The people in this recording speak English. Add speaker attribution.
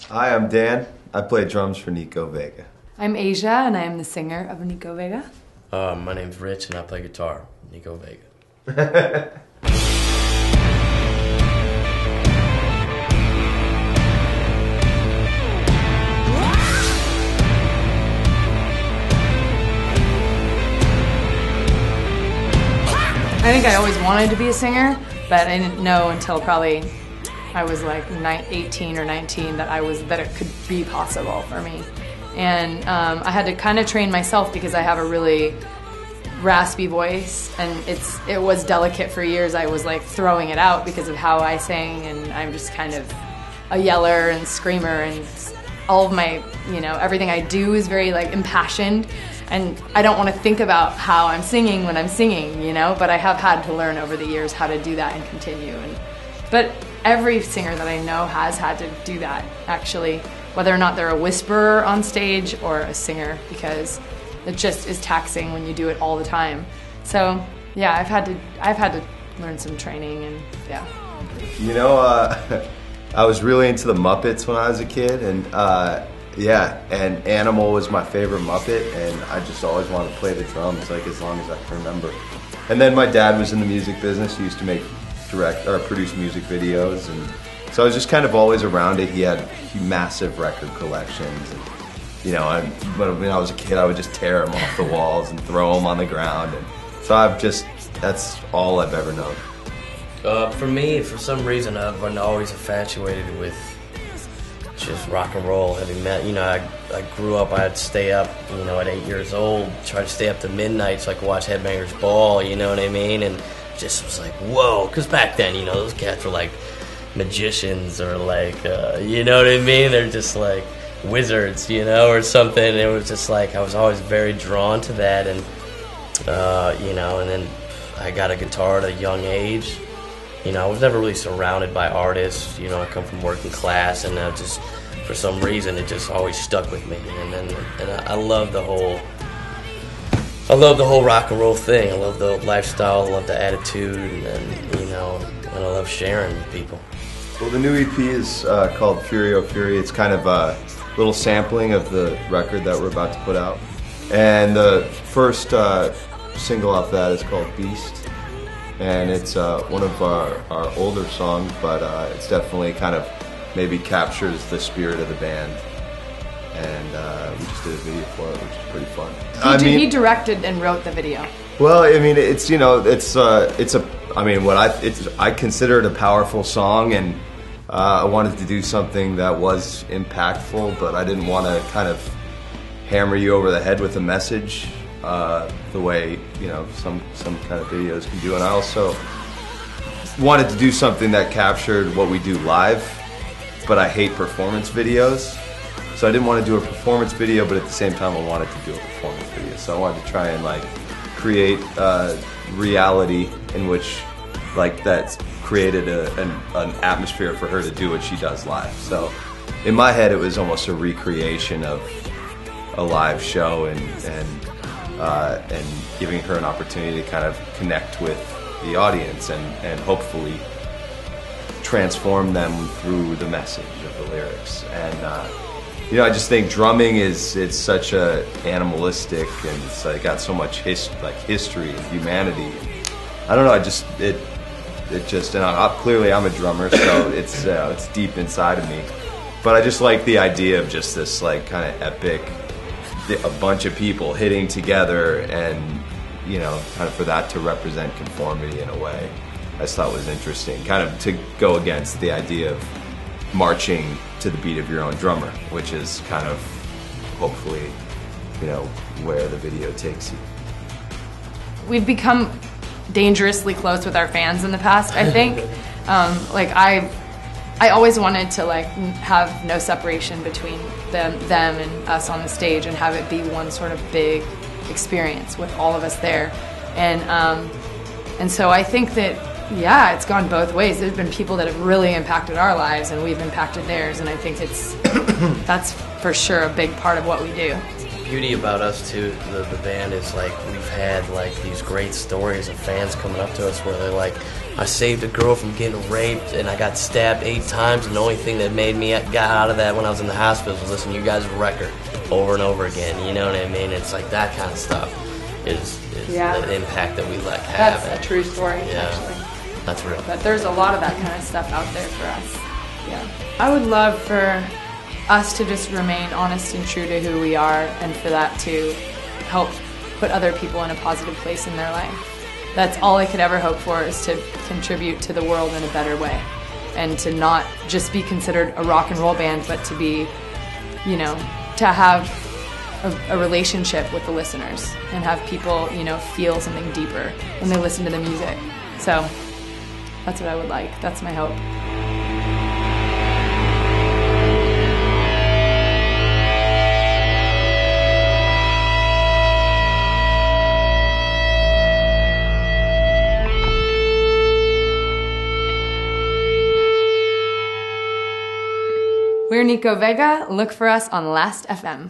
Speaker 1: Hi, I'm Dan. I play drums for Nico Vega.
Speaker 2: I'm Asia, and I am the singer of Nico Vega.
Speaker 3: My name's Rich, and I play guitar. Nico Vega.
Speaker 2: I think I always wanted to be a singer, but I didn't know until probably I was like 18 or 19 that it could be possible for me. And I had to kind of train myself because I have a really raspy voice, and it was delicate for years. I was like throwing it out because of how I sang, and I'm just kind of a yeller and screamer, and all of my, everything I do is very like impassioned, and I don't want to think about how I'm singing when I'm singing, but I have had to learn over the years how to do that and continue. But every singer that I know has had to do that, actually, whether or not they're a whisperer on stage or a singer, because it just is taxing when you do it all the time. So yeah, I've had to learn some training, and yeah.
Speaker 1: I was really into the Muppets when I was a kid, and and Animal was my favorite Muppet, and I just always wanted to play the drums, like, as long as I can remember. And then my dad was in the music business. He used to produce music videos, and so I was just kind of always around it. He had massive record collections, and when I was a kid, I would just tear them off the walls and throw them on the ground, and so that's all I've ever known.
Speaker 3: For me, for some reason, I've been always infatuated with just rock and roll, heavy metal. I grew up, I'd stay up, at 8 years old, try to stay up to midnight so I could watch Headbangers Ball, you know what I mean? And just was like, whoa, because back then, those cats were like magicians, or like, you know what I mean? They're just like wizards, or something. And it was just like, I was always very drawn to that, and, and then I got a guitar at a young age. I was never really surrounded by artists. I come from working class, and I just, for some reason, it just always stuck with me. And I love the whole rock and roll thing. I love the lifestyle, I love the attitude, and I love sharing with people.
Speaker 1: Well, the new EP is called Fury O Fury. It's kind of a little sampling of the record that we're about to put out. And the first single off that is called Beast. And it's one of our older songs, but it's definitely kind of maybe captures the spirit of the band. And we just did a video for it, which is pretty fun.
Speaker 2: He directed and wrote the video.
Speaker 1: Well, I mean, I consider it a powerful song, and I wanted to do something that was impactful, but I didn't want to kind of hammer you over the head with a message. The way some kind of videos can do, and I also wanted to do something that captured what we do live, but I hate performance videos, so I didn't want to do a performance video, but at the same time I wanted to do a performance video, so I wanted to try and like create reality in which that's created an atmosphere for her to do what she does live. So in my head it was almost a recreation of a live show, and giving her an opportunity to kind of connect with the audience and hopefully transform them through the message of the lyrics. And I just think drumming it's such a animalistic, and it's like got so much history and humanity. I don't know. Clearly I'm a drummer, so it's deep inside of me. But I just like the idea of just this like kind of epic, a bunch of people hitting together, and kind of for that to represent conformity in a way, I just thought was interesting, kind of to go against the idea of marching to the beat of your own drummer, which is kind of hopefully where the video takes you.
Speaker 2: We've become dangerously close with our fans in the past, I think. I always wanted to have no separation between them and us on the stage, and have it be one sort of big experience with all of us there. And so I think that, yeah, it's gone both ways. There's been people that have really impacted our lives, and we've impacted theirs, and I think that's for sure a big part of what we do.
Speaker 3: The beauty about us too, the band, is we've had these great stories of fans coming up to us where they're like, I saved a girl from getting raped, and I got stabbed 8 times, and the only thing that made me got out of that when I was in the hospital was listening to you guys' record over and over again. You know what I mean? It's like that kind of stuff is the impact that we like have.
Speaker 2: That's a true story, actually.
Speaker 3: That's real.
Speaker 2: But there's a lot of that kind of stuff out there for us. Yeah. I would love for us to just remain honest and true to who we are, and for that to help put other people in a positive place in their life. That's all I could ever hope for, is to contribute to the world in a better way, and to not just be considered a rock and roll band, but to be, you know, to have a relationship with the listeners and have people, you know, feel something deeper when they listen to the music. So that's what I would like. That's my hope. We're Nico Vega. Look for us on Last.fm.